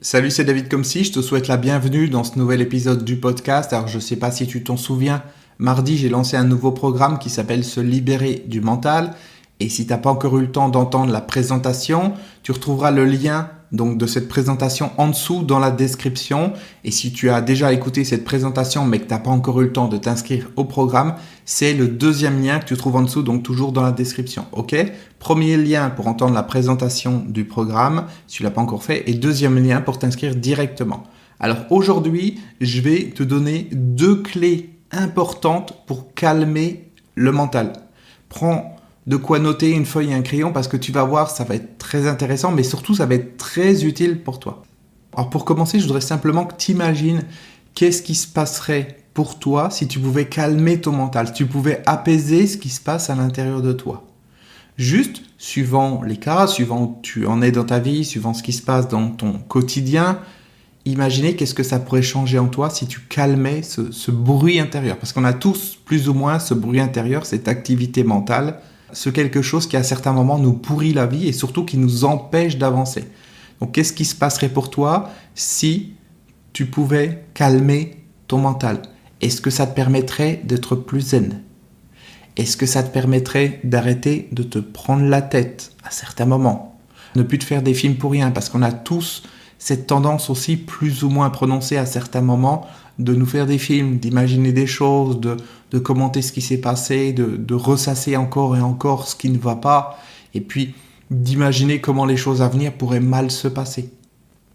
Salut, c'est David Comsi, je te souhaite la bienvenue dans ce nouvel épisode du podcast. Alors je sais pas si tu t'en souviens, mardi j'ai lancé un nouveau programme qui s'appelle Se libérer du mental. Et si t'as pas encore eu le temps d'entendre la présentation, tu retrouveras le lien donc de cette présentation en dessous dans la description. Et si tu as déjà écouté cette présentation mais que t'as pas encore eu le temps de t'inscrire au programme, c'est le deuxième lien que tu trouves en dessous, donc toujours dans la description. Ok ? Premier lien pour entendre la présentation du programme, si tu l'as pas encore fait, et deuxième lien pour t'inscrire directement. Alors aujourd'hui, je vais te donner 2 clés importantes pour calmer le mental. Prends de quoi noter, une feuille et un crayon, parce que tu vas voir, ça va être très intéressant, mais surtout, ça va être très utile pour toi. Alors pour commencer, je voudrais simplement que tu imagines qu'est-ce qui se passerait pour toi si tu pouvais calmer ton mental, si tu pouvais apaiser ce qui se passe à l'intérieur de toi. Juste, suivant les cas, suivant où tu en es dans ta vie, suivant ce qui se passe dans ton quotidien, imaginez qu'est-ce que ça pourrait changer en toi si tu calmais ce bruit intérieur. Parce qu'on a tous plus ou moins ce bruit intérieur, cette activité mentale, ce quelque chose qui à certains moments nous pourrit la vie et surtout qui nous empêche d'avancer. Donc qu'est-ce qui se passerait pour toi si tu pouvais calmer ton mental? Est-ce que ça te permettrait d'être plus zen? Est-ce que ça te permettrait d'arrêter de te prendre la tête à certains moments? Ne plus te faire des films pour rien, parce qu'on a tous cette tendance aussi plus ou moins prononcée à certains moments de nous faire des films, d'imaginer des choses, de commenter ce qui s'est passé, de ressasser encore et encore ce qui ne va pas, et puis d'imaginer comment les choses à venir pourraient mal se passer.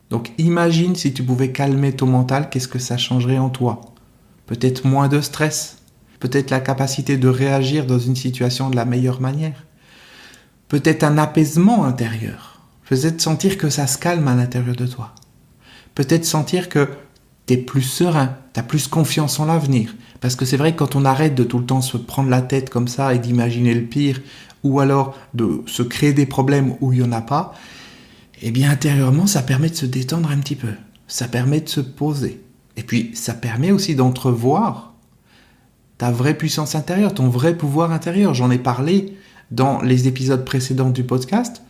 Donc imagine si tu pouvais calmer ton mental, qu'est-ce que ça changerait en toi? Peut-être moins de stress, peut-être la capacité de réagir dans une situation de la meilleure manière, peut-être un apaisement intérieur, peut-être sentir que ça se calme à l'intérieur de toi, peut-être sentir que t'es plus serein, t'as plus confiance en l'avenir. Parce que c'est vrai que quand on arrête de tout le temps se prendre la tête comme ça et d'imaginer le pire, ou alors de se créer des problèmes où il n'y en a pas, eh bien intérieurement ça permet de se détendre un petit peu. Ça permet de se poser. Et puis ça permet aussi d'entrevoir ta vraie puissance intérieure, ton vrai pouvoir intérieur. J'en ai parlé dans les épisodes précédents du podcast.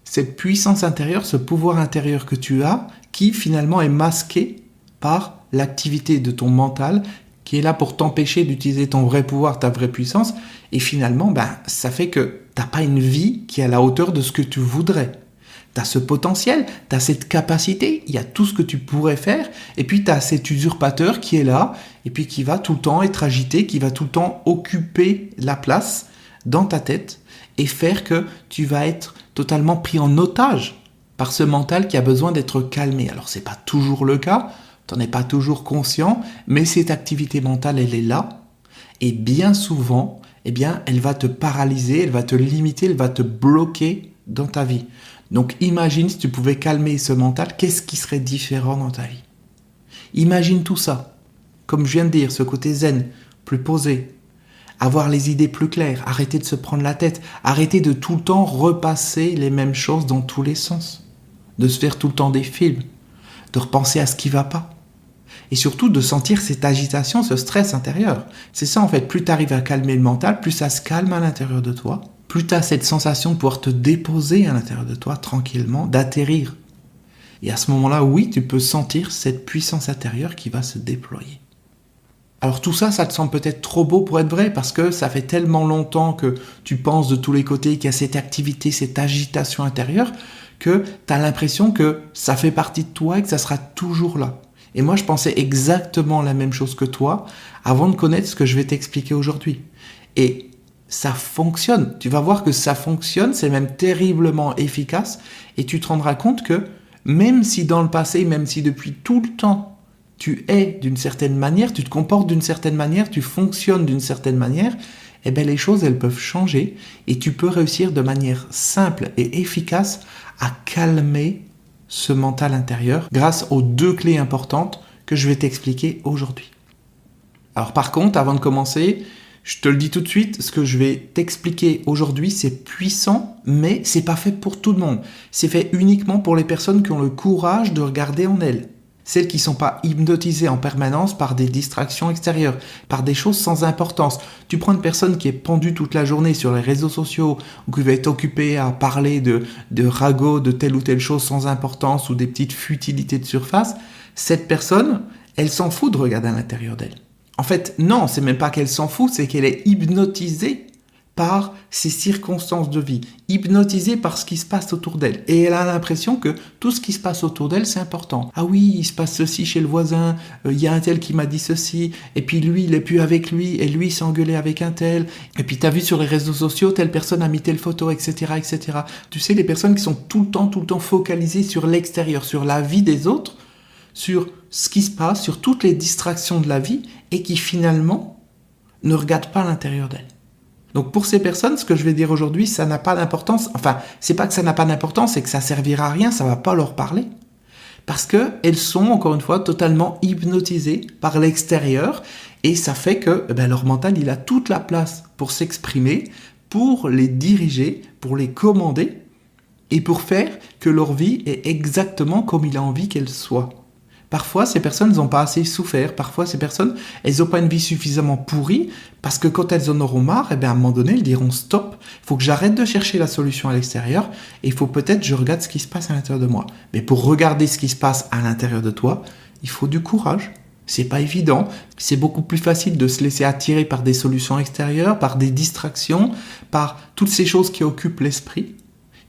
Cette puissance intérieure, ce pouvoir intérieur que tu as, qui finalement est masqué par l'activité de ton mental qui est là pour t'empêcher d'utiliser ton vrai pouvoir, ta vraie puissance. Et finalement, ça fait que tu n'as pas une vie qui est à la hauteur de ce que tu voudrais. Tu as ce potentiel, tu as cette capacité, il y a tout ce que tu pourrais faire. Et puis tu as cet usurpateur qui est là et puis qui va tout le temps être agité, qui va tout le temps occuper la place dans ta tête et faire que tu vas être totalement pris en otage par ce mental qui a besoin d'être calmé. Alors c'est pas toujours le cas, tu n'en es pas toujours conscient, mais cette activité mentale, elle est là. Et bien souvent, elle va te paralyser, elle va te limiter, elle va te bloquer dans ta vie. Donc imagine si tu pouvais calmer ce mental, qu'est-ce qui serait différent dans ta vie? Imagine tout ça. Comme je viens de dire, ce côté zen, plus posé, avoir les idées plus claires, arrêter de se prendre la tête, arrêter de tout le temps repasser les mêmes choses dans tous les sens, de se faire tout le temps des films, de repenser à ce qui ne va pas. Et surtout de sentir cette agitation, ce stress intérieur. C'est ça en fait, plus tu arrives à calmer le mental, plus ça se calme à l'intérieur de toi, plus tu as cette sensation de pouvoir te déposer à l'intérieur de toi tranquillement, d'atterrir. Et à ce moment-là, oui, tu peux sentir cette puissance intérieure qui va se déployer. Alors tout ça, ça te semble peut-être trop beau pour être vrai, parce que ça fait tellement longtemps que tu penses de tous les côtés qu'il y a cette activité, cette agitation intérieure, que tu as l'impression que ça fait partie de toi et que ça sera toujours là. Et moi, je pensais exactement la même chose que toi avant de connaître ce que je vais t'expliquer aujourd'hui. Et ça fonctionne. Tu vas voir que ça fonctionne, c'est même terriblement efficace. Et tu te rendras compte que même si dans le passé, même si depuis tout le temps, tu es d'une certaine manière, tu te comportes d'une certaine manière, tu fonctionnes d'une certaine manière, les choses, elles peuvent changer. Et tu peux réussir de manière simple et efficace à calmer ce mental intérieur grâce aux 2 clés importantes que je vais t'expliquer aujourd'hui. Alors par contre, avant de commencer, je te le dis tout de suite, ce que je vais t'expliquer aujourd'hui, c'est puissant, mais c'est pas fait pour tout le monde. C'est fait uniquement pour les personnes qui ont le courage de regarder en elles. celles qui ne sont pas hypnotisées en permanence par des distractions extérieures, par des choses sans importance. Tu prends une personne qui est pendue toute la journée sur les réseaux sociaux, ou qui va être occupée à parler de ragots, de telle ou telle chose sans importance, ou des petites futilités de surface, cette personne, elle s'en fout de regarder à l'intérieur d'elle. En fait, non, c'est même pas qu'elle s'en fout, c'est qu'elle est hypnotisée par ses circonstances de vie, hypnotisée par ce qui se passe autour d'elle. Et elle a l'impression que tout ce qui se passe autour d'elle, c'est important. Ah oui, il se passe ceci chez le voisin, il y a un tel qui m'a dit ceci, et puis lui, il est plus avec lui, et lui, il s'est engueulé avec un tel, et puis t'as vu sur les réseaux sociaux, telle personne a mis telle photo, etc., etc. Tu sais, les personnes qui sont tout le temps focalisées sur l'extérieur, sur la vie des autres, sur ce qui se passe, sur toutes les distractions de la vie, et qui finalement ne regardent pas l'intérieur d'elles. Donc pour ces personnes, ce que je vais dire aujourd'hui, ça n'a pas d'importance. Enfin, c'est pas que ça n'a pas d'importance, c'est que ça servira à rien, ça va pas leur parler. Parce qu'elles sont, encore une fois, totalement hypnotisées par l'extérieur. Et ça fait que leur mental, il a toute la place pour s'exprimer, pour les diriger, pour les commander, et pour faire que leur vie est exactement comme il a envie qu'elle soit. Parfois, ces personnes n'ont pas assez souffert. Parfois, ces personnes, elles n'ont pas une vie suffisamment pourrie parce que quand elles en auront marre, à un moment donné, elles diront stop, il faut que j'arrête de chercher la solution à l'extérieur et il faut peut-être que je regarde ce qui se passe à l'intérieur de moi. Mais pour regarder ce qui se passe à l'intérieur de toi, il faut du courage. C'est pas évident. C'est beaucoup plus facile de se laisser attirer par des solutions extérieures, par des distractions, par toutes ces choses qui occupent l'esprit,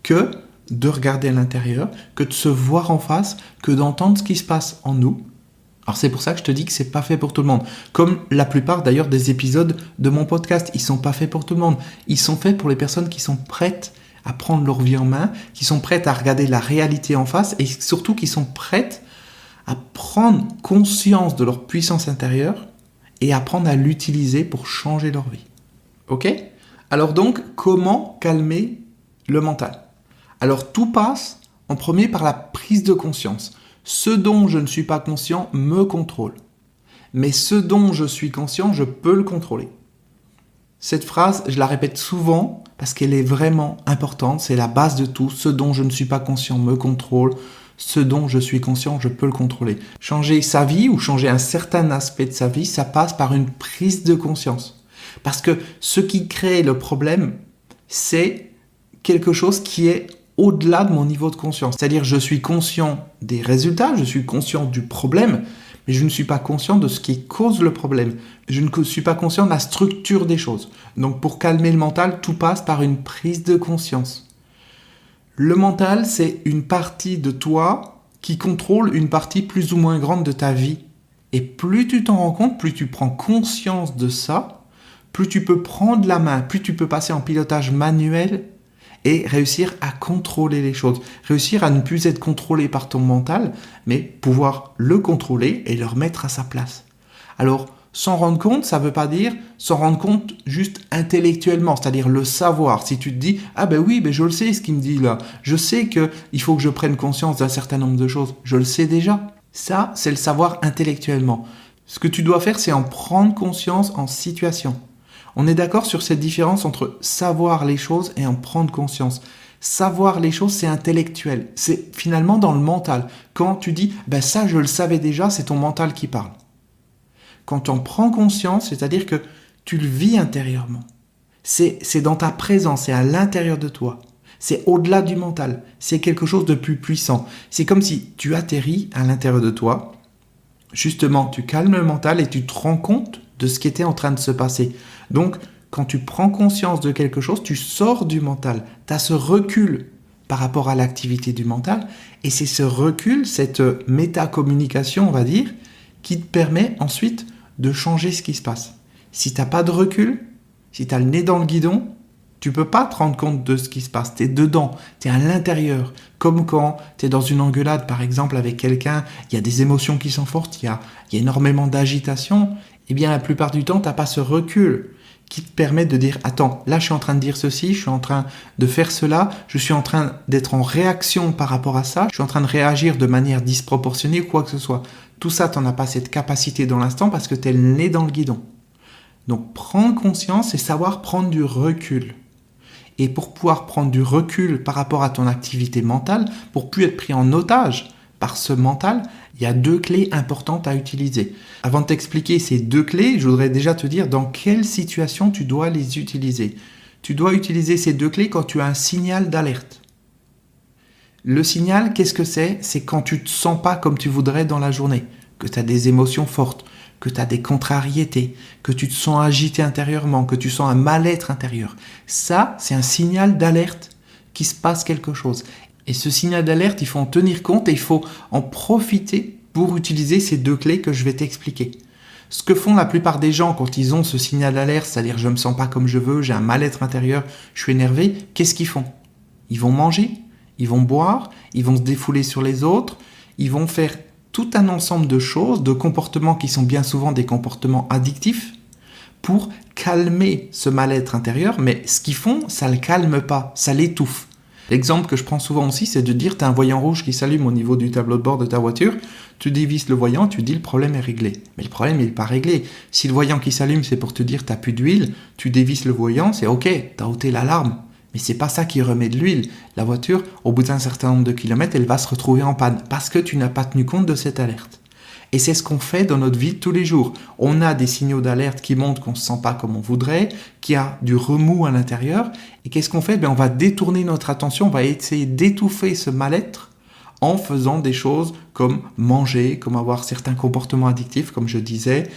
que de regarder à l'intérieur, que de se voir en face, que d'entendre ce qui se passe en nous. Alors c'est pour ça que je te dis que c'est pas fait pour tout le monde. Comme la plupart d'ailleurs des épisodes de mon podcast, ils sont pas faits pour tout le monde. Ils sont faits pour les personnes qui sont prêtes à prendre leur vie en main, qui sont prêtes à regarder la réalité en face et surtout qui sont prêtes à prendre conscience de leur puissance intérieure et apprendre à l'utiliser pour changer leur vie. Ok ? Alors donc, comment calmer le mental ? Alors tout passe en premier par la prise de conscience. Ce dont je ne suis pas conscient me contrôle. Mais ce dont je suis conscient, je peux le contrôler. Cette phrase, je la répète souvent parce qu'elle est vraiment importante. C'est la base de tout. Ce dont je ne suis pas conscient me contrôle. Ce dont je suis conscient, je peux le contrôler. Changer sa vie ou changer un certain aspect de sa vie, ça passe par une prise de conscience. Parce que ce qui crée le problème, c'est quelque chose qui est au-delà de mon niveau de conscience. C'est-à-dire, je suis conscient des résultats, je suis conscient du problème, mais je ne suis pas conscient de ce qui cause le problème. Je ne suis pas conscient de la structure des choses. Donc, pour calmer le mental, tout passe par une prise de conscience. Le mental, c'est une partie de toi qui contrôle une partie plus ou moins grande de ta vie. Et plus tu t'en rends compte, plus tu prends conscience de ça, plus tu peux prendre la main, plus tu peux passer en pilotage manuel et réussir à contrôler les choses. Réussir à ne plus être contrôlé par ton mental, mais pouvoir le contrôler et le remettre à sa place. Alors, s'en rendre compte, ça ne veut pas dire s'en rendre compte juste intellectuellement, c'est-à-dire le savoir. Si tu te dis « Ah ben oui, je le sais ce qu'il me dit là. Je sais qu'il faut que je prenne conscience d'un certain nombre de choses. Je le sais déjà. » Ça, c'est le savoir intellectuellement. Ce que tu dois faire, c'est en prendre conscience en situation. On est d'accord sur cette différence entre savoir les choses et en prendre conscience. Savoir les choses, c'est intellectuel. C'est finalement dans le mental. Quand tu dis « ça, je le savais déjà », c'est ton mental qui parle. Quand tu en prends conscience, c'est-à-dire que tu le vis intérieurement. C'est dans ta présence, c'est à l'intérieur de toi. C'est au-delà du mental. C'est quelque chose de plus puissant. C'est comme si tu atterris à l'intérieur de toi. Justement, tu calmes le mental et tu te rends compte de ce qui était en train de se passer. Donc, quand tu prends conscience de quelque chose, tu sors du mental. Tu as ce recul par rapport à l'activité du mental. Et c'est ce recul, cette métacommunication, on va dire, qui te permet ensuite de changer ce qui se passe. Si tu n'as pas de recul, si tu as le nez dans le guidon, tu ne peux pas te rendre compte de ce qui se passe. Tu es dedans, tu es à l'intérieur. Comme quand tu es dans une engueulade, par exemple, avec quelqu'un, il y a des émotions qui sont fortes, il y a énormément d'agitation. Eh bien, la plupart du temps, tu n'as pas ce recul qui te permet de dire « Attends, là, je suis en train de dire ceci, je suis en train de faire cela, je suis en train d'être en réaction par rapport à ça, je suis en train de réagir de manière disproportionnée ou quoi que ce soit. » Tout ça, tu n'en as pas cette capacité dans l'instant parce que tu es le nez dans le guidon. Donc, prendre conscience et savoir prendre du recul. Et pour pouvoir prendre du recul par rapport à ton activité mentale, pour plus être pris en otage par ce mental, il y a 2 clés importantes à utiliser. Avant de t'expliquer ces 2 clés, je voudrais déjà te dire dans quelle situation tu dois les utiliser. Tu dois utiliser ces 2 clés quand tu as un signal d'alerte. Le signal, qu'est-ce que c'est ? C'est quand tu ne te sens pas comme tu voudrais dans la journée, que tu as des émotions fortes, que tu as des contrariétés, que tu te sens agité intérieurement, que tu sens un mal-être intérieur. Ça, c'est un signal d'alerte qu'il se passe quelque chose. Et ce signal d'alerte, il faut en tenir compte et il faut en profiter pour utiliser ces 2 clés que je vais t'expliquer. Ce que font la plupart des gens quand ils ont ce signal d'alerte, c'est-à-dire je ne me sens pas comme je veux, j'ai un mal-être intérieur, je suis énervé, qu'est-ce qu'ils font ? Ils vont manger, ils vont boire, ils vont se défouler sur les autres, ils vont faire tout un ensemble de choses, de comportements qui sont bien souvent des comportements addictifs pour calmer ce mal-être intérieur, mais ce qu'ils font, ça ne le calme pas, ça l'étouffe. L'exemple que je prends souvent aussi, c'est de dire tu as un voyant rouge qui s'allume au niveau du tableau de bord de ta voiture, tu dévisses le voyant, tu dis le problème est réglé. Mais le problème il n'est pas réglé. Si le voyant qui s'allume c'est pour te dire tu n'as plus d'huile, tu dévisses le voyant, c'est ok, tu as ôté l'alarme. Mais c'est pas ça qui remet de l'huile. La voiture, au bout d'un certain nombre de kilomètres, elle va se retrouver en panne parce que tu n'as pas tenu compte de cette alerte. Et c'est ce qu'on fait dans notre vie de tous les jours. On a des signaux d'alerte qui montrent qu'on ne se sent pas comme on voudrait, qu'il y a du remous à l'intérieur. Et qu'est-ce qu'on fait ? On va détourner notre attention, on va essayer d'étouffer ce mal-être en faisant des choses comme manger, comme avoir certains comportements addictifs, comme je disais,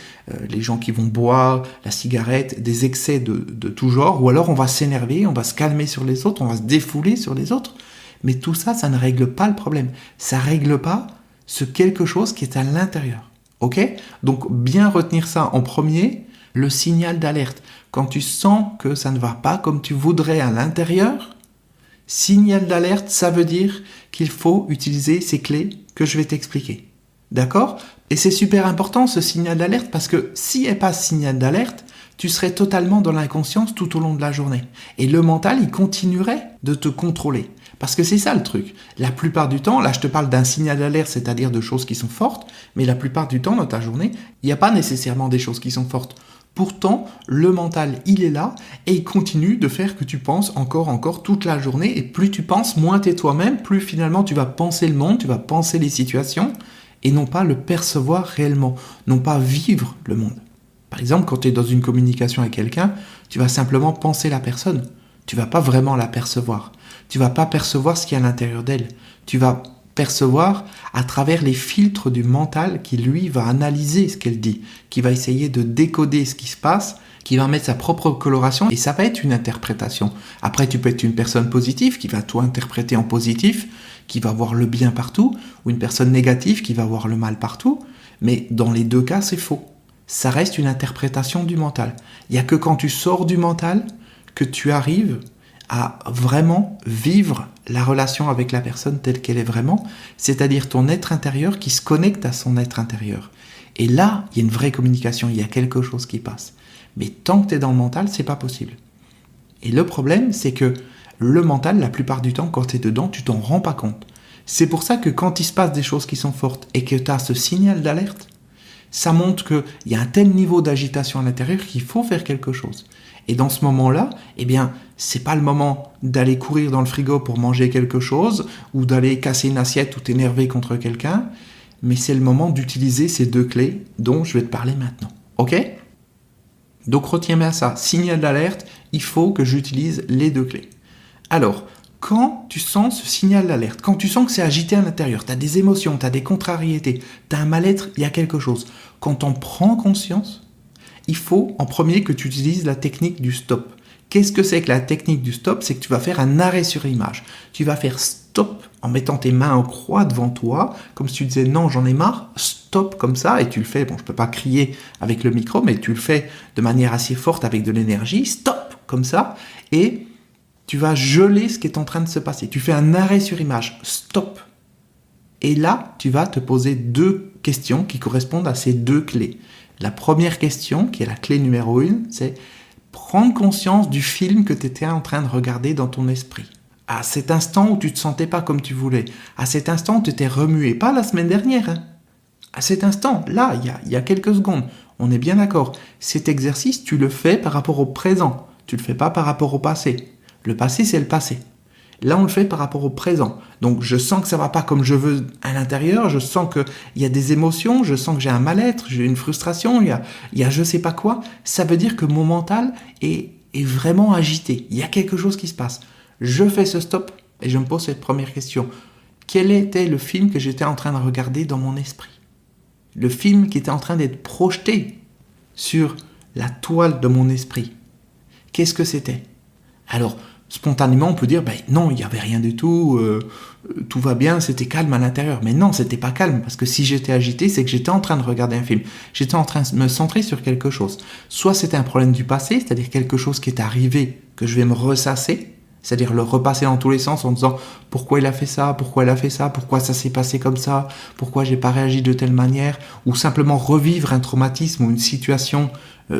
les gens qui vont boire, la cigarette, des excès de tout genre. Ou alors on va s'énerver, on va se calmer sur les autres, on va se défouler sur les autres. Mais tout ça, ça ne règle pas le problème. Ça ne règle pas ce quelque chose qui est à l'intérieur. Ok ? Donc bien retenir ça en premier, le signal d'alerte. Quand tu sens que ça ne va pas comme tu voudrais à l'intérieur, signal d'alerte, ça veut dire qu'il faut utiliser ces clés que je vais t'expliquer. D'accord ? Et c'est super important ce signal d'alerte parce que s'il n'y a pas ce signal d'alerte, tu serais totalement dans l'inconscience tout au long de la journée. Et le mental, il continuerait de te contrôler. Parce que c'est ça le truc. La plupart du temps, là je te parle d'un signal d'alerte, c'est-à-dire de choses qui sont fortes, mais la plupart du temps dans ta journée, il n'y a pas nécessairement des choses qui sont fortes. Pourtant, le mental, il est là et il continue de faire que tu penses encore toute la journée. Et plus tu penses, moins tu es toi-même, plus finalement tu vas penser le monde, tu vas penser les situations et non pas le percevoir réellement, non pas vivre le monde. Par exemple, quand tu es dans une communication avec quelqu'un, tu vas simplement penser la personne. Tu vas pas vraiment la percevoir. Tu vas pas percevoir ce qu'il y a à l'intérieur d'elle. Tu vas percevoir à travers les filtres du mental qui, lui, va analyser ce qu'elle dit, qui va essayer de décoder ce qui se passe, qui va mettre sa propre coloration et ça va être une interprétation. Après, tu peux être une personne positive qui va tout interpréter en positif, qui va voir le bien partout, ou une personne négative qui va voir le mal partout, mais dans les 2 cas, c'est faux. Ça reste une interprétation du mental. Il n'y a que quand tu sors du mental que tu arrives à vraiment vivre la relation avec la personne telle qu'elle est vraiment, c'est-à-dire ton être intérieur qui se connecte à son être intérieur. Et là, il y a une vraie communication, il y a quelque chose qui passe. Mais tant que tu es dans le mental, c'est pas possible. Et le problème, c'est que le mental, la plupart du temps, quand tu es dedans, tu t'en rends pas compte. C'est pour ça que quand il se passe des choses qui sont fortes et que tu as ce signal d'alerte, ça montre qu'il y a un tel niveau d'agitation à l'intérieur qu'il faut faire quelque chose. Et dans ce moment-là, c'est pas le moment d'aller courir dans le frigo pour manger quelque chose ou d'aller casser une assiette ou t'énerver contre quelqu'un, mais c'est le moment d'utiliser ces 2 clés dont je vais te parler maintenant. Ok ? Donc retiens bien ça, signal d'alerte, il faut que j'utilise les 2 clés. Alors, quand tu sens ce signal d'alerte, quand tu sens que c'est agité à l'intérieur, tu as des émotions, tu as des contrariétés, tu as un mal-être, il y a quelque chose. Quand on prend conscience, il faut en premier que tu utilises la technique du stop. Qu'est-ce que c'est que la technique du stop ? C'est que tu vas faire un arrêt sur image. Tu vas faire stop en mettant tes mains en croix devant toi, comme si tu disais non, j'en ai marre, stop comme ça, et tu le fais, je peux pas crier avec le micro, mais tu le fais de manière assez forte avec de l'énergie, stop comme ça, et tu vas geler ce qui est en train de se passer. Tu fais un arrêt sur image, stop. Et là, tu vas te poser 2 questions qui correspondent à ces 2 clés. La première question, qui est la clé numéro 1, c'est prendre conscience du film que tu étais en train de regarder dans ton esprit. À cet instant où tu ne te sentais pas comme tu voulais. À cet instant où tu étais remué. Pas la semaine dernière. À cet instant, là, il y a quelques secondes. On est bien d'accord. Cet exercice, tu le fais par rapport au présent. Tu ne le fais pas par rapport au passé. Le passé, c'est le passé. Là, on le fait par rapport au présent. Donc, je sens que ça va pas comme je veux à l'intérieur, je sens qu'il y a des émotions, je sens que j'ai un mal-être, j'ai une frustration, il y a je sais pas quoi. Ça veut dire que mon mental est vraiment agité. Il y a quelque chose qui se passe. Je fais ce stop et je me pose cette première question. Quel était le film que j'étais en train de regarder dans mon esprit? Le film qui était en train d'être projeté sur la toile de mon esprit. Qu'est-ce que c'était? Alors, spontanément, on peut dire, non, il n'y avait rien du tout, tout va bien, c'était calme à l'intérieur. Mais non, c'était pas calme, parce que si j'étais agité, c'est que j'étais en train de regarder un film. J'étais en train de me centrer sur quelque chose. Soit c'était un problème du passé, c'est-à-dire quelque chose qui est arrivé, que je vais me ressasser, c'est-à-dire le repasser dans tous les sens en disant pourquoi il a fait ça, pourquoi elle a fait ça, pourquoi ça s'est passé comme ça, pourquoi j'ai pas réagi de telle manière, ou simplement revivre un traumatisme ou une situation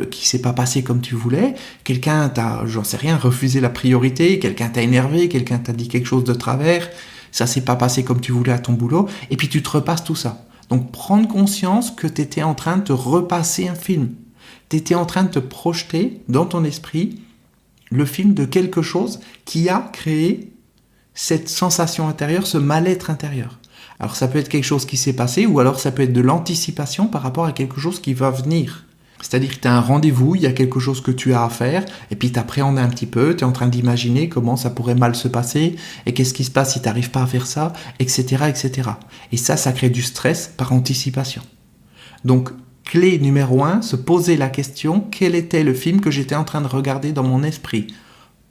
qui s'est pas passée comme tu voulais. Quelqu'un t'a, j'en sais rien, refusé la priorité, quelqu'un t'a énervé, quelqu'un t'a dit quelque chose de travers, ça s'est pas passé comme tu voulais à ton boulot, et puis tu te repasses tout ça. Donc prendre conscience que tu étais en train de te repasser un film. Tu étais en train de te projeter dans ton esprit le film de quelque chose qui a créé cette sensation intérieure, ce mal-être intérieur. Alors ça peut être quelque chose qui s'est passé, ou alors ça peut être de l'anticipation par rapport à quelque chose qui va venir. C'est-à-dire que tu as un rendez-vous, il y a quelque chose que tu as à faire, et puis tu appréhendes un petit peu, tu es en train d'imaginer comment ça pourrait mal se passer, et qu'est-ce qui se passe si tu n'arrives pas à faire ça, etc., etc. Et ça crée du stress par anticipation. Donc, clé numéro 1, se poser la question, quel était le film que j'étais en train de regarder dans mon esprit?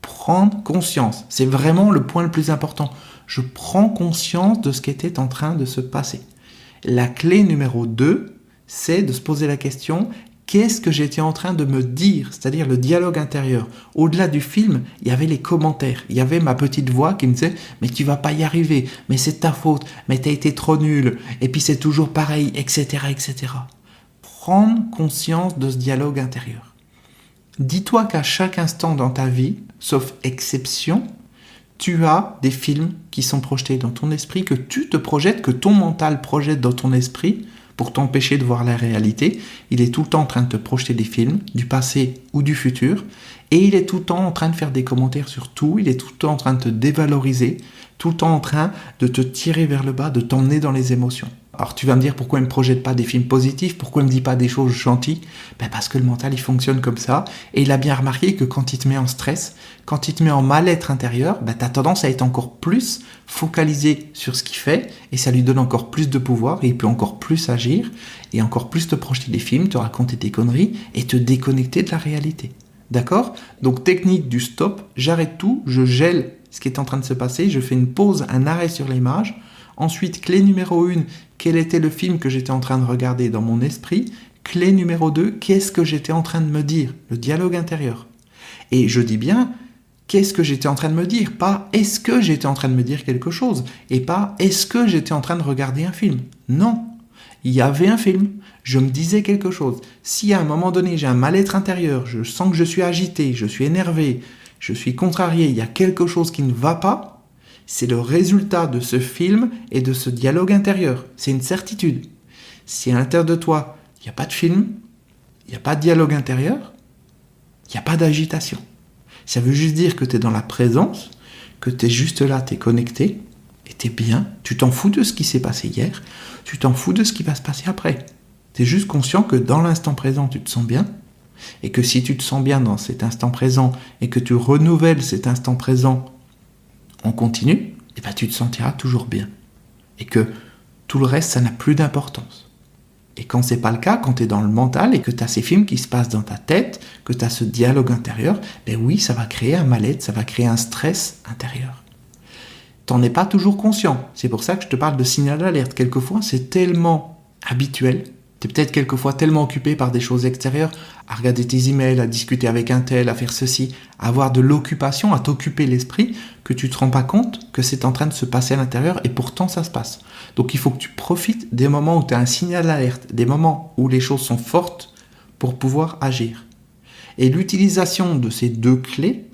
Prendre conscience, c'est vraiment le point le plus important. Je prends conscience de ce qui était en train de se passer. La clé numéro 2, c'est de se poser la question, qu'est-ce que j'étais en train de me dire? C'est-à-dire le dialogue intérieur. Au-delà du film, il y avait les commentaires. Il y avait ma petite voix qui me disait « Mais tu vas pas y arriver, mais c'est ta faute, mais t'as été trop nul, et puis c'est toujours pareil, etc. etc. » Prendre conscience de ce dialogue intérieur. Dis-toi qu'à chaque instant dans ta vie, sauf exception, tu as des films qui sont projetés dans ton esprit, que tu te projettes, que ton mental projette dans ton esprit pour t'empêcher de voir la réalité. Il est tout le temps en train de te projeter des films, du passé ou du futur, et il est tout le temps en train de faire des commentaires sur tout, il est tout le temps en train de te dévaloriser, tout le temps en train de te tirer vers le bas, de t'emmener dans les émotions. Alors tu vas me dire pourquoi il ne me projette pas des films positifs, pourquoi il ne me dit pas des choses gentilles? Parce que le mental il fonctionne comme ça, et il a bien remarqué que quand il te met en stress, quand il te met en mal-être intérieur, tu as tendance à être encore plus focalisé sur ce qu'il fait, et ça lui donne encore plus de pouvoir, et il peut encore plus agir, et encore plus te projeter des films, te raconter des conneries, et te déconnecter de la réalité. D'accord? Donc technique du stop, j'arrête tout, je gèle ce qui est en train de se passer, je fais une pause, un arrêt sur l'image. Ensuite, clé numéro 1, quel était le film que j'étais en train de regarder dans mon esprit? Clé numéro 2, qu'est-ce que j'étais en train de me dire? Le dialogue intérieur. Et je dis bien, qu'est-ce que j'étais en train de me dire? Pas est-ce que j'étais en train de me dire quelque chose? Et pas est-ce que j'étais en train de regarder un film? Non. Il y avait un film, je me disais quelque chose. Si à un moment donné j'ai un mal-être intérieur, je sens que je suis agité, je suis énervé, je suis contrarié, il y a quelque chose qui ne va pas, c'est le résultat de ce film et de ce dialogue intérieur. C'est une certitude. Si à l'intérieur de toi, il n'y a pas de film, il n'y a pas de dialogue intérieur, il n'y a pas d'agitation. Ça veut juste dire que tu es dans la présence, que tu es juste là, tu es connecté, et tu es bien, tu t'en fous de ce qui s'est passé hier, tu t'en fous de ce qui va se passer après. Tu es juste conscient que dans l'instant présent, tu te sens bien, et que si tu te sens bien dans cet instant présent, et que tu renouvelles cet instant présent en continu, et tu te sentiras toujours bien. Et que tout le reste, ça n'a plus d'importance. Et quand c'est pas le cas, quand tu es dans le mental et que tu as ces films qui se passent dans ta tête, que tu as ce dialogue intérieur, oui, ça va créer un mal-être, ça va créer un stress intérieur. T'en es pas toujours conscient. C'est pour ça que je te parle de signal d'alerte. Quelquefois, c'est tellement habituel. Tu es peut-être quelquefois tellement occupé par des choses extérieures, à regarder tes emails, à discuter avec un tel, à faire ceci, à avoir de l'occupation, à t'occuper l'esprit, que tu ne te rends pas compte que c'est en train de se passer à l'intérieur et pourtant ça se passe. Donc il faut que tu profites des moments où tu as un signal d'alerte, des moments où les choses sont fortes pour pouvoir agir. Et l'utilisation de ces deux clés,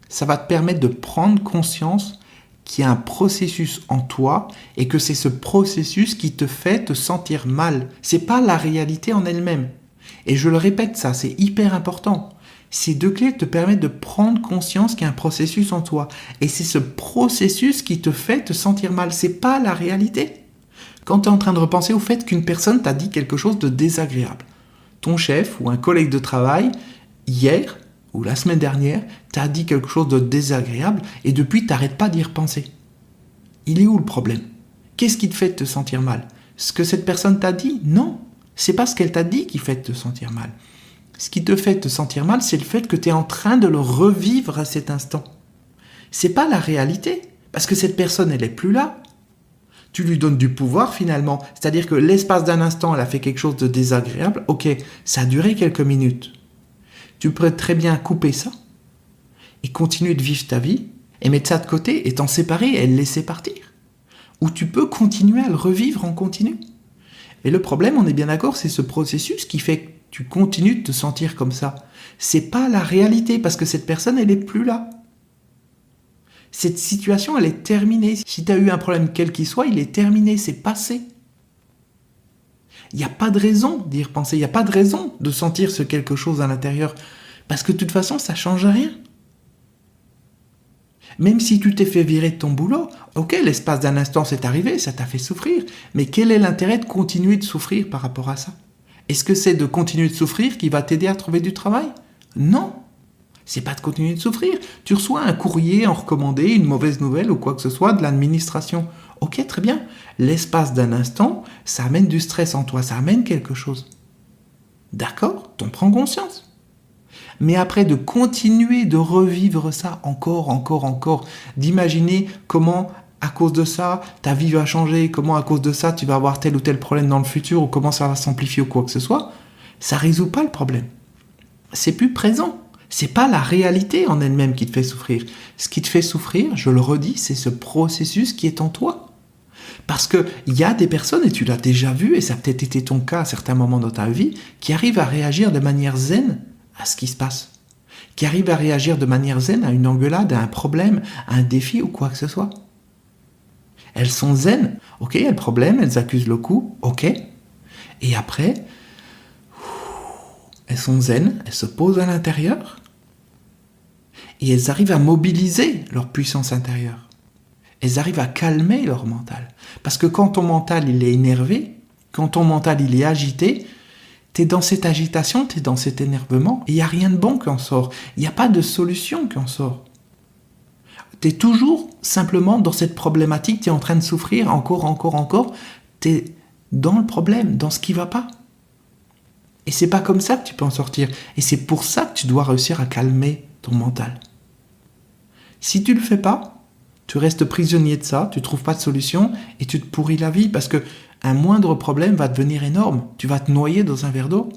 ça va te permettre de prendre conscience qu'il y a un processus en toi et que c'est ce processus qui te fait te sentir mal. C'est pas la réalité en elle-même. Et je le répète, ça, c'est hyper important. Ces deux clés te permettent de prendre conscience qu'il y a un processus en toi. Et c'est ce processus qui te fait te sentir mal. C'est pas la réalité. Quand tu es en train de repenser au fait qu'une personne t'a dit quelque chose de désagréable, ton chef ou un collègue de travail, hier ou la semaine dernière, t'a dit quelque chose de désagréable et depuis, tu n'arrêtes pas d'y repenser. Il est où le problème ? Qu'est-ce qui te fait te sentir mal ? Ce que cette personne t'a dit ? Non. C'est pas ce qu'elle t'a dit qui fait te sentir mal. Ce qui te fait te sentir mal, c'est le fait que tu es en train de le revivre à cet instant. C'est pas la réalité, parce que cette personne, elle est plus là. Tu lui donnes du pouvoir finalement, c'est-à-dire que l'espace d'un instant, elle a fait quelque chose de désagréable, ok, ça a duré quelques minutes. Tu pourrais très bien couper ça et continuer de vivre ta vie et mettre ça de côté et t'en séparer et le laisser partir. Ou tu peux continuer à le revivre en continu. Et le problème, on est bien d'accord, c'est ce processus qui fait que tu continues de te sentir comme ça. C'est pas la réalité parce que cette personne, elle est plus là. Cette situation, elle est terminée. Si tu as eu un problème quel qu'il soit, il est terminé, c'est passé. Il n'y a pas de raison d'y repenser, il n'y a pas de raison de sentir ce quelque chose à l'intérieur. Parce que de toute façon, ça ne change rien. Même si tu t'es fait virer de ton boulot, ok, l'espace d'un instant c'est arrivé, ça t'a fait souffrir. Mais quel est l'intérêt de continuer de souffrir par rapport à ça ? Est-ce que c'est de continuer de souffrir qui va t'aider à trouver du travail ? Non. C'est pas de continuer de souffrir. Tu reçois un courrier en recommandé, une mauvaise nouvelle ou quoi que ce soit de l'administration. Ok, très bien. L'espace d'un instant, ça amène du stress en toi, ça amène quelque chose. D'accord ? T'en prends conscience. Mais après, de continuer de revivre ça encore, d'imaginer comment, à cause de ça, ta vie va changer, comment à cause de ça, tu vas avoir tel ou tel problème dans le futur, ou comment ça va s'amplifier ou quoi que ce soit, ça résout pas le problème. C'est plus présent. C'est pas la réalité en elle-même qui te fait souffrir. Ce qui te fait souffrir, je le redis, c'est ce processus qui est en toi. Parce qu'il y a des personnes, et tu l'as déjà vu, et ça a peut-être été ton cas à certains moments dans ta vie, qui arrivent à réagir de manière zen à ce qui se passe. Qui arrivent à réagir de manière zen à une engueulade, à un problème, à un défi ou quoi que ce soit. Elles sont zen. Ok, il y a le problème, elles accusent le coup. Ok. Et après, elles sont zen, elles se posent à l'intérieur et elles arrivent à mobiliser leur puissance intérieure. Elles arrivent à calmer leur mental. Parce que quand ton mental il est énervé, quand ton mental il est agité, tu es dans cette agitation, tu es dans cet énervement et il n'y a rien de bon qui en sort. Il n'y a pas de solution qui en sort. Tu es toujours simplement dans cette problématique, tu es en train de souffrir encore. Tu es dans le problème, dans ce qui ne va pas. Et c'est pas comme ça que tu peux en sortir. Et c'est pour ça que tu dois réussir à calmer ton mental. Si tu le fais pas, tu restes prisonnier de ça, tu trouves pas de solution et tu te pourris la vie parce que un moindre problème va devenir énorme. Tu vas te noyer dans un verre d'eau.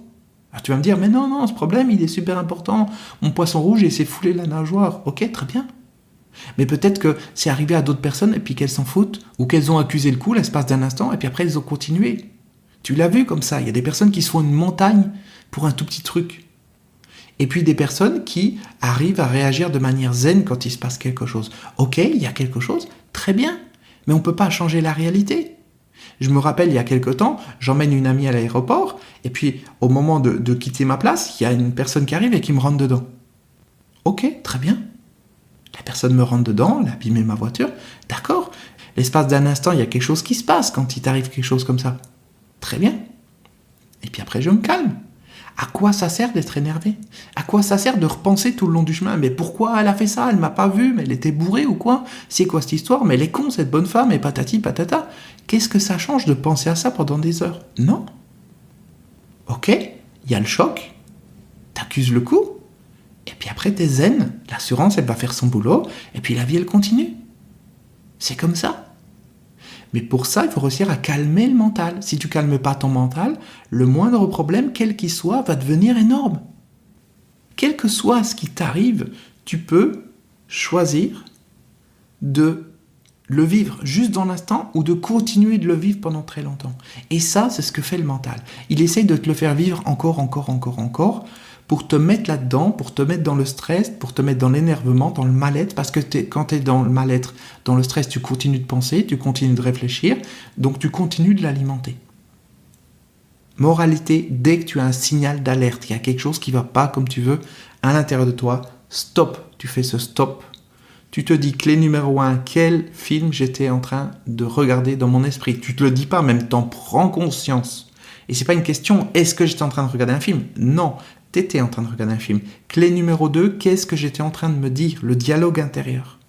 Alors tu vas me dire, mais non, ce problème, il est super important. Mon poisson rouge, il s'est foulé la nageoire. Ok, très bien. Mais peut-être que c'est arrivé à d'autres personnes et puis qu'elles s'en foutent ou qu'elles ont accusé le coup l'espace d'un instant et puis après elles ont continué. Tu l'as vu comme ça, il y a des personnes qui se font une montagne pour un tout petit truc. Et puis des personnes qui arrivent à réagir de manière zen quand il se passe quelque chose. Ok, il y a quelque chose, très bien, mais on ne peut pas changer la réalité. Je me rappelle, il y a quelque temps, j'emmène une amie à l'aéroport, et puis au moment de quitter ma place, il y a une personne qui arrive et qui me rentre dedans. Ok, très bien. La personne me rentre dedans, elle a abîmé ma voiture, d'accord. L'espace d'un instant, il y a quelque chose qui se passe quand il t'arrive quelque chose comme ça. Très bien. Et puis après, je me calme. À quoi ça sert d'être énervé ? À quoi ça sert de repenser tout le long du chemin ? Mais pourquoi elle a fait ça ? Elle m'a pas vu, mais elle était bourrée ou quoi ? C'est quoi cette histoire ? Mais elle est con, cette bonne femme, et patati patata. Qu'est-ce que ça change de penser à ça pendant des heures ? Non. Ok, il y a le choc, t'accuses le coup, et puis après t'es zen, l'assurance elle va faire son boulot, et puis la vie elle continue. C'est comme ça. Mais pour ça, il faut réussir à calmer le mental. Si tu ne calmes pas ton mental, le moindre problème, quel qu'il soit, va devenir énorme. Quel que soit ce qui t'arrive, tu peux choisir de le vivre juste dans l'instant ou de continuer de le vivre pendant très longtemps. Et ça, c'est ce que fait le mental. Il essaye de te le faire vivre encore, pour te mettre là-dedans, pour te mettre dans le stress, pour te mettre dans l'énervement, dans le mal-être, parce que quand tu es dans le mal-être, dans le stress, tu continues de penser, tu continues de réfléchir, donc tu continues de l'alimenter. Moralité, dès que tu as un signal d'alerte, qu'il y a quelque chose qui ne va pas comme tu veux, à l'intérieur de toi, stop, tu fais ce stop. Tu te dis, clé numéro 1, quel film j'étais en train de regarder dans mon esprit. Tu te le dis pas, même t'en prends conscience. Et c'est pas une question, est-ce que j'étais en train de regarder un film ? Non, t'étais en train de regarder un film. Clé numéro 2, qu'est-ce que j'étais en train de me dire ? Le dialogue intérieur.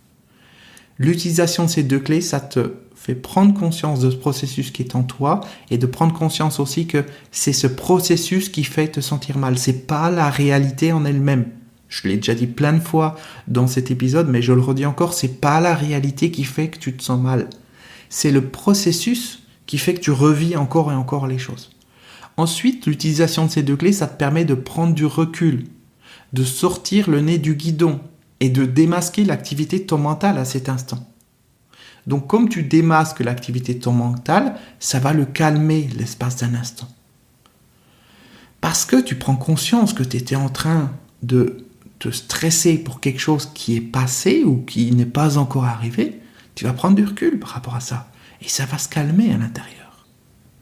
L'utilisation de ces 2 clés, ça te fait prendre conscience de ce processus qui est en toi et de prendre conscience aussi que c'est ce processus qui fait te sentir mal. C'est pas la réalité en elle-même. Je l'ai déjà dit plein de fois dans cet épisode, mais je le redis encore, c'est pas la réalité qui fait que tu te sens mal. C'est le processus qui fait que tu revis encore et encore les choses. Ensuite, l'utilisation de ces 2 clés, ça te permet de prendre du recul, de sortir le nez du guidon et de démasquer l'activité de ton mental à cet instant. Donc, comme tu démasques l'activité de ton mental, ça va le calmer l'espace d'un instant. Parce que tu prends conscience que tu étais en train de te stresser pour quelque chose qui est passé ou qui n'est pas encore arrivé, tu vas prendre du recul par rapport à ça. Et ça va se calmer à l'intérieur.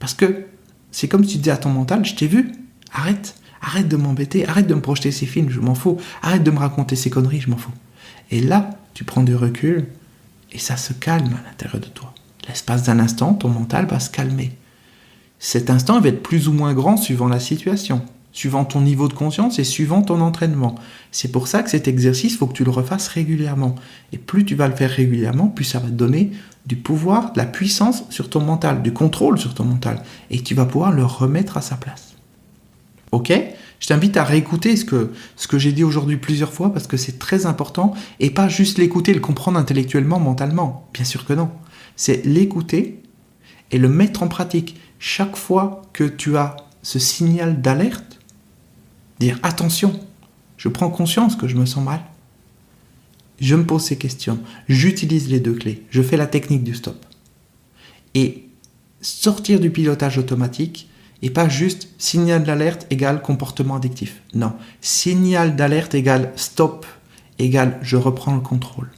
Parce que c'est comme si tu disais à ton mental, je t'ai vu, arrête de m'embêter, arrête de me projeter ces films, je m'en fous, arrête de me raconter ces conneries, je m'en fous. Et là, tu prends du recul et ça se calme à l'intérieur de toi. L'espace d'un instant, ton mental va se calmer. Cet instant va être plus ou moins grand suivant la situation, suivant ton niveau de conscience et suivant ton entraînement. C'est pour ça que cet exercice, il faut que tu le refasses régulièrement. Et plus tu vas le faire régulièrement, plus ça va te donner du pouvoir, de la puissance sur ton mental, du contrôle sur ton mental. Et tu vas pouvoir le remettre à sa place. Ok ? Je t'invite à réécouter ce que j'ai dit aujourd'hui plusieurs fois parce que c'est très important et pas juste l'écouter, le comprendre intellectuellement, mentalement. Bien sûr que non. C'est l'écouter et le mettre en pratique. Chaque fois que tu as ce signal d'alerte, dire attention, je prends conscience que je me sens mal. Je me pose ces questions, j'utilise les 2 clés, je fais la technique du stop. Et sortir du pilotage automatique et pas juste signal d'alerte égale comportement addictif. Non, signal d'alerte égale stop égale je reprends le contrôle.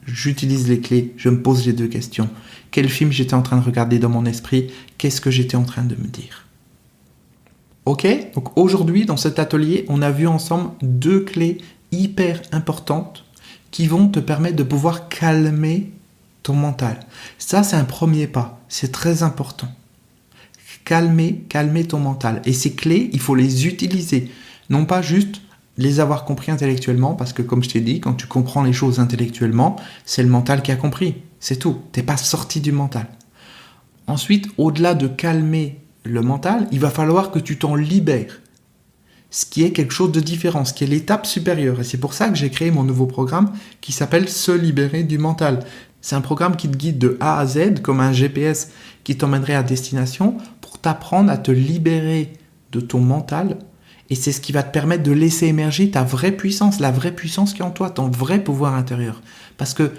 J'utilise les clés, je me pose les 2 questions. Quel film j'étais en train de regarder dans mon esprit ? Qu'est-ce que j'étais en train de me dire ? Ok ? Donc aujourd'hui, dans cet atelier, on a vu ensemble 2 clés hyper importantes qui vont te permettre de pouvoir calmer ton mental. Ça, c'est un premier pas. C'est très important. Calmer ton mental. Et ces clés, il faut les utiliser. Non pas juste les avoir compris intellectuellement, parce que comme je t'ai dit, quand tu comprends les choses intellectuellement, c'est le mental qui a compris. C'est tout. Tu n'es pas sorti du mental. Ensuite, au-delà de calmer le mental, il va falloir que tu t'en libères. Ce qui est quelque chose de différent, ce qui est l'étape supérieure. Et c'est pour ça que j'ai créé mon nouveau programme qui s'appelle « Se libérer du mental ». C'est un programme qui te guide de A à Z, comme un GPS qui t'emmènerait à destination, pour t'apprendre à te libérer de ton mental. Et c'est ce qui va te permettre de laisser émerger ta vraie puissance, la vraie puissance qui est en toi, ton vrai pouvoir intérieur. Parce que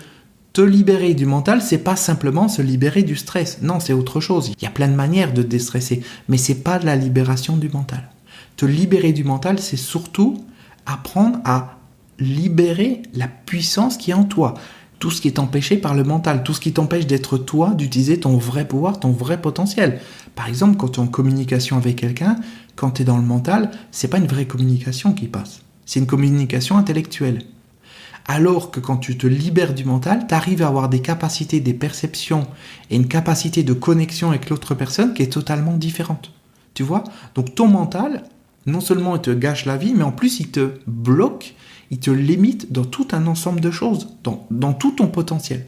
te libérer du mental, c'est pas simplement se libérer du stress. Non, c'est autre chose. Il y a plein de manières de déstresser, mais c'est pas de la libération du mental. Te libérer du mental, c'est surtout apprendre à libérer la puissance qui est en toi. Tout ce qui est empêché par le mental, tout ce qui t'empêche d'être toi, d'utiliser ton vrai pouvoir, ton vrai potentiel. Par exemple, quand tu es en communication avec quelqu'un, quand tu es dans le mental, c'est pas une vraie communication qui passe. C'est une communication intellectuelle. Alors que quand tu te libères du mental, tu arrives à avoir des capacités, des perceptions et une capacité de connexion avec l'autre personne qui est totalement différente. Tu vois ? Donc ton mental, non seulement il te gâche la vie, mais en plus il te bloque, il te limite dans tout un ensemble de choses, dans tout ton potentiel.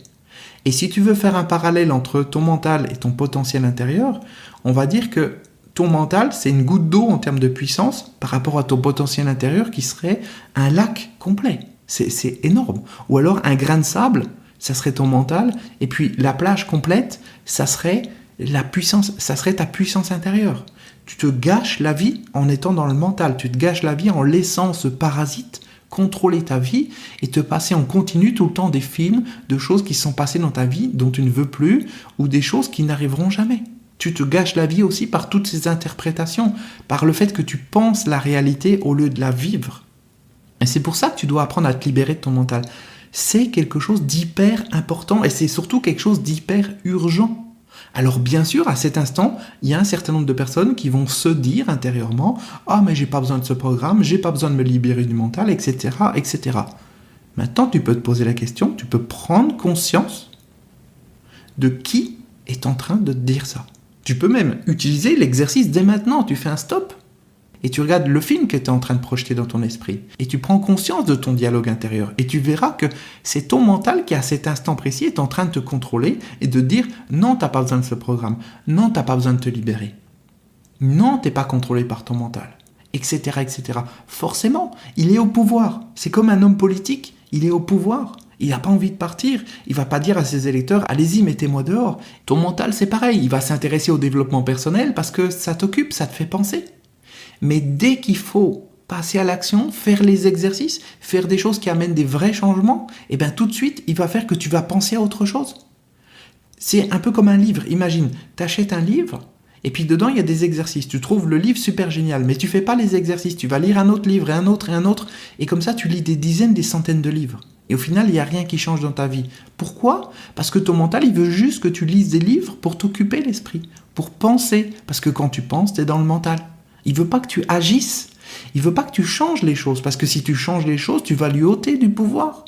Et si tu veux faire un parallèle entre ton mental et ton potentiel intérieur, on va dire que ton mental, c'est une goutte d'eau en termes de puissance par rapport à ton potentiel intérieur qui serait un lac complet. C'est énorme. Ou alors un grain de sable, ça serait ton mental, et puis la plage complète, ça serait la puissance, ça serait ta puissance intérieure. Tu te gâches la vie en étant dans le mental, tu te gâches la vie en laissant ce parasite contrôler ta vie et te passer en continu tout le temps des films, de choses qui sont passées dans ta vie dont tu ne veux plus, ou des choses qui n'arriveront jamais. Tu te gâches la vie aussi par toutes ces interprétations, par le fait que tu penses la réalité au lieu de la vivre. Et c'est pour ça que tu dois apprendre à te libérer de ton mental. C'est quelque chose d'hyper important et c'est surtout quelque chose d'hyper urgent. Alors bien sûr, à cet instant, il y a un certain nombre de personnes qui vont se dire intérieurement « Ah, mais j'ai pas besoin de ce programme, j'ai pas besoin de me libérer du mental, etc. etc. » Maintenant, tu peux te poser la question, tu peux prendre conscience de qui est en train de te dire ça. Tu peux même utiliser l'exercice dès maintenant, tu fais un stop et tu regardes le film que tu es en train de projeter dans ton esprit et tu prends conscience de ton dialogue intérieur et tu verras que c'est ton mental qui à cet instant précis est en train de te contrôler et de dire non, tu n'as pas besoin de ce programme, non, tu n'as pas besoin de te libérer, non, tu n'es pas contrôlé par ton mental, etc., etc. Forcément, il est au pouvoir, c'est comme un homme politique, il est au pouvoir. Il n'a pas envie de partir. Il ne va pas dire à ses électeurs « Allez-y, mettez-moi dehors ». Ton mental, c'est pareil. Il va s'intéresser au développement personnel parce que ça t'occupe, ça te fait penser. Mais dès qu'il faut passer à l'action, faire les exercices, faire des choses qui amènent des vrais changements, et bien tout de suite, il va faire que tu vas penser à autre chose. C'est un peu comme un livre. Imagine, tu achètes un livre et puis dedans, il y a des exercices. Tu trouves le livre super génial, mais tu ne fais pas les exercices. Tu vas lire un autre livre et un autre et un autre. Et comme ça, tu lis des dizaines, des centaines de livres. Et au final, il n'y a rien qui change dans ta vie. Pourquoi ? Parce que ton mental, il veut juste que tu lises des livres pour t'occuper l'esprit, pour penser. Parce que quand tu penses, tu es dans le mental. Il ne veut pas que tu agisses. Il ne veut pas que tu changes les choses. Parce que si tu changes les choses, tu vas lui ôter du pouvoir.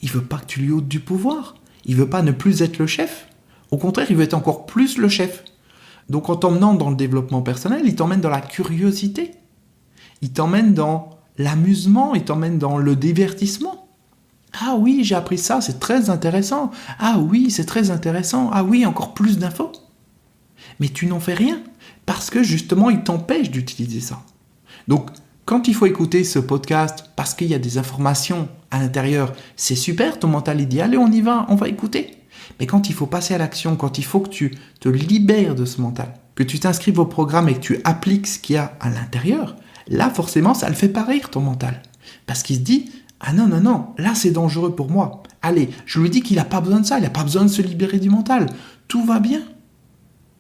Il ne veut pas que tu lui ôtes du pouvoir. Il ne veut pas ne plus être le chef. Au contraire, il veut être encore plus le chef. Donc en t'emmenant dans le développement personnel, il t'emmène dans la curiosité. Il t'emmène dans l'amusement, il t'emmène dans le divertissement. Ah oui, j'ai appris ça, c'est très intéressant. Ah oui, c'est très intéressant. Ah oui, encore plus d'infos. Mais tu n'en fais rien, parce que justement, il t'empêche d'utiliser ça. Donc, quand il faut écouter ce podcast, parce qu'il y a des informations à l'intérieur, c'est super, ton mental il dit, allez, on y va, on va écouter. Mais quand il faut passer à l'action, quand il faut que tu te libères de ce mental, que tu t'inscrives au programme et que tu appliques ce qu'il y a à l'intérieur, là, forcément, ça le fait pas rire, ton mental. Parce qu'il se dit, ah non, non, non, là c'est dangereux pour moi. Allez, je lui dis qu'il n'a pas besoin de ça, il n'a pas besoin de se libérer du mental. Tout va bien.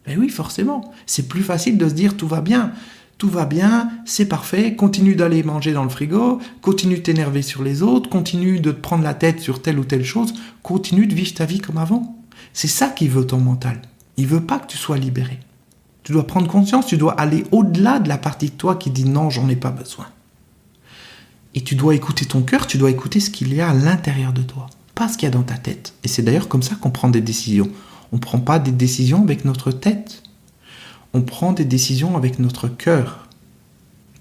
Ben oui, forcément. C'est plus facile de se dire tout va bien, c'est parfait, continue d'aller manger dans le frigo, continue de t'énerver sur les autres, continue de te prendre la tête sur telle ou telle chose, continue de vivre ta vie comme avant. C'est ça qu'il veut ton mental. Il veut pas que tu sois libéré. Tu dois prendre conscience, tu dois aller au-delà de la partie de toi qui dit non, j'en ai pas besoin. Et tu dois écouter ton cœur, tu dois écouter ce qu'il y a à l'intérieur de toi, pas ce qu'il y a dans ta tête. Et c'est d'ailleurs comme ça qu'on prend des décisions. On ne prend pas des décisions avec notre tête. On prend des décisions avec notre cœur.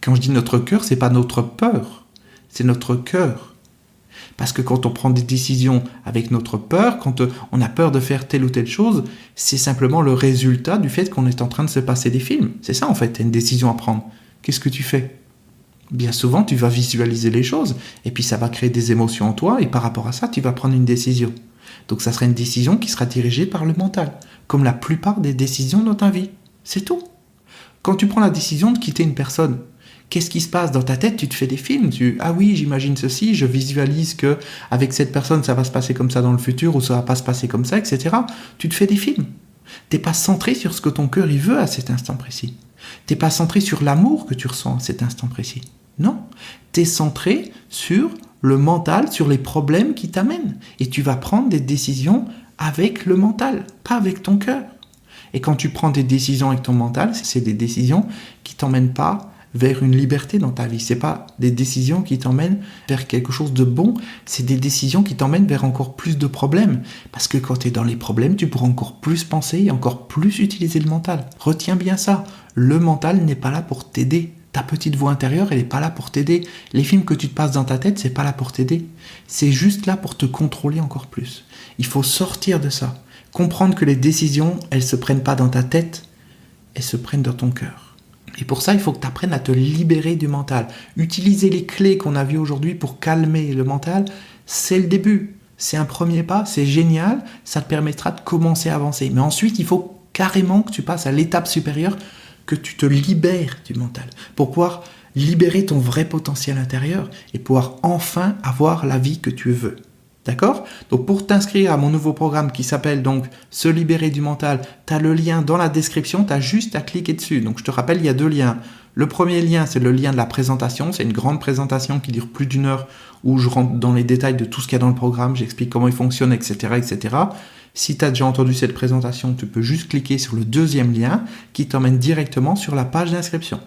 Quand je dis notre cœur, c'est pas notre peur, c'est notre cœur. Parce que quand on prend des décisions avec notre peur, quand on a peur de faire telle ou telle chose, c'est simplement le résultat du fait qu'on est en train de se passer des films. C'est ça en fait, tu as une décision à prendre. Qu'est-ce que tu fais ? Bien souvent, tu vas visualiser les choses, et puis ça va créer des émotions en toi, et par rapport à ça, tu vas prendre une décision. Donc ça sera une décision qui sera dirigée par le mental, comme la plupart des décisions dans ta vie. C'est tout. Quand tu prends la décision de quitter une personne, qu'est-ce qui se passe dans ta tête ? Tu te fais des films, ah oui, j'imagine ceci, je visualise que avec cette personne, ça va se passer comme ça dans le futur, ou ça va pas se passer comme ça, etc. Tu te fais des films. T'es pas centré sur ce que ton cœur y veut à cet instant précis. T'es pas centré sur l'amour que tu ressens à cet instant précis. Non, tu es centré sur le mental, sur les problèmes qui t'amènent. Et tu vas prendre des décisions avec le mental, pas avec ton cœur. Et quand tu prends des décisions avec ton mental, c'est des décisions qui t'emmènent pas vers une liberté dans ta vie. C'est pas des décisions qui t'emmènent vers quelque chose de bon, c'est des décisions qui t'emmènent vers encore plus de problèmes. Parce que quand tu es dans les problèmes, tu pourras encore plus penser et encore plus utiliser le mental. Retiens bien ça, le mental n'est pas là pour t'aider. Ta petite voix intérieure, elle n'est pas là pour t'aider. Les films que tu te passes dans ta tête, c'est pas là pour t'aider. C'est juste là pour te contrôler encore plus. Il faut sortir de ça. Comprendre que les décisions, elles se prennent pas dans ta tête, elles se prennent dans ton cœur. Et pour ça, il faut que tu apprennes à te libérer du mental. Utiliser les clés qu'on a vues aujourd'hui pour calmer le mental, c'est le début. C'est un premier pas, c'est génial, ça te permettra de commencer à avancer. Mais ensuite, il faut carrément que tu passes à l'étape supérieure, que tu te libères du mental, pour pouvoir libérer ton vrai potentiel intérieur et pouvoir enfin avoir la vie que tu veux. D'accord ? Donc pour t'inscrire à mon nouveau programme qui s'appelle donc Se libérer du mental, tu as le lien dans la description, tu as juste à cliquer dessus. Donc je te rappelle, il y a 2 liens. Le premier lien, c'est le lien de la présentation, c'est une grande présentation qui dure plus d'1 heure où je rentre dans les détails de tout ce qu'il y a dans le programme, j'explique comment il fonctionne, etc., etc. Si tu as déjà entendu cette présentation, tu peux juste cliquer sur le deuxième lien qui t'emmène directement sur la page d'inscription.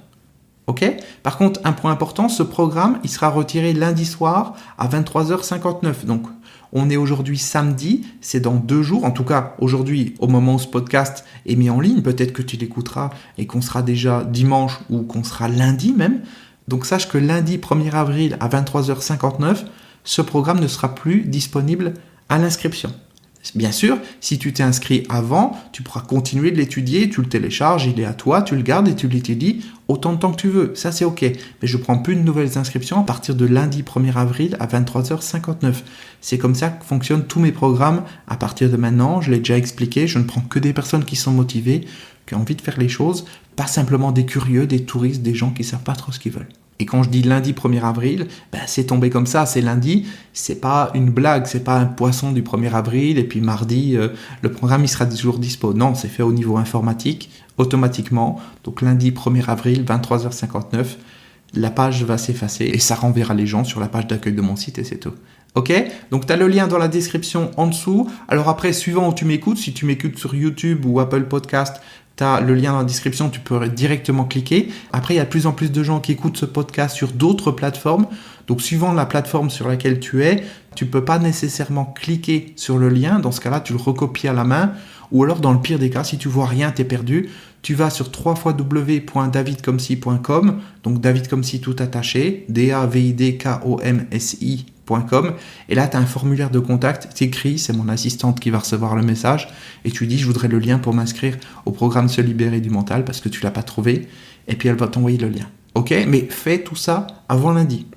Ok ? Par contre, un point important, ce programme, il sera retiré lundi soir à 23h59. Donc, on est aujourd'hui samedi, c'est dans 2 jours. En tout cas, aujourd'hui, au moment où ce podcast est mis en ligne, peut-être que tu l'écouteras et qu'on sera déjà dimanche ou qu'on sera lundi même. Donc, sache que lundi 1er avril à 23h59, ce programme ne sera plus disponible à l'inscription. Bien sûr, si tu t'es inscrit avant, tu pourras continuer de l'étudier, tu le télécharges, il est à toi, tu le gardes et tu l'étudies autant de temps que tu veux. Ça, c'est OK. Mais je ne prends plus de nouvelles inscriptions à partir de lundi 1er avril à 23h59. C'est comme ça que fonctionnent tous mes programmes à partir de maintenant. Je l'ai déjà expliqué, je ne prends que des personnes qui sont motivées, qui ont envie de faire les choses, pas simplement des curieux, des touristes, des gens qui ne savent pas trop ce qu'ils veulent. Et quand je dis lundi 1er avril, c'est tombé comme ça, c'est lundi, c'est pas une blague, c'est pas un poisson du 1er avril et puis mardi, le programme il sera toujours dispo. Non, c'est fait au niveau informatique, automatiquement. Donc lundi 1er avril, 23h59, la page va s'effacer et ça renverra les gens sur la page d'accueil de mon site et c'est tout. Ok ? Donc tu as le lien dans la description en dessous. Alors après, suivant où tu m'écoutes, si tu m'écoutes sur YouTube ou Apple Podcast, tu as le lien dans la description, tu peux directement cliquer. Après, il y a de plus en plus de gens qui écoutent ce podcast sur d'autres plateformes. Donc, suivant la plateforme sur laquelle tu es, tu ne peux pas nécessairement cliquer sur le lien. Dans ce cas-là, tu le recopies à la main. Ou alors, dans le pire des cas, si tu vois rien, tu es perdu, tu vas sur www.davidcomsi.com. Donc, David Comsi tout attaché, davidkomsi.com. Et là, tu as un formulaire de contact, tu écris, c'est mon assistante qui va recevoir le message, et tu dis, je voudrais le lien pour m'inscrire au programme Se libérer du mental parce que tu ne l'as pas trouvé, et puis elle va t'envoyer le lien. Ok ? Mais fais tout ça avant lundi.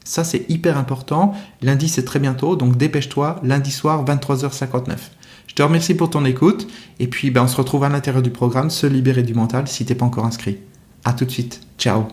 Ça, c'est hyper important. Lundi, c'est très bientôt, donc dépêche-toi, lundi soir, 23h59. Je te remercie pour ton écoute, et puis on se retrouve à l'intérieur du programme Se libérer du mental si tu n'es pas encore inscrit. À tout de suite. Ciao.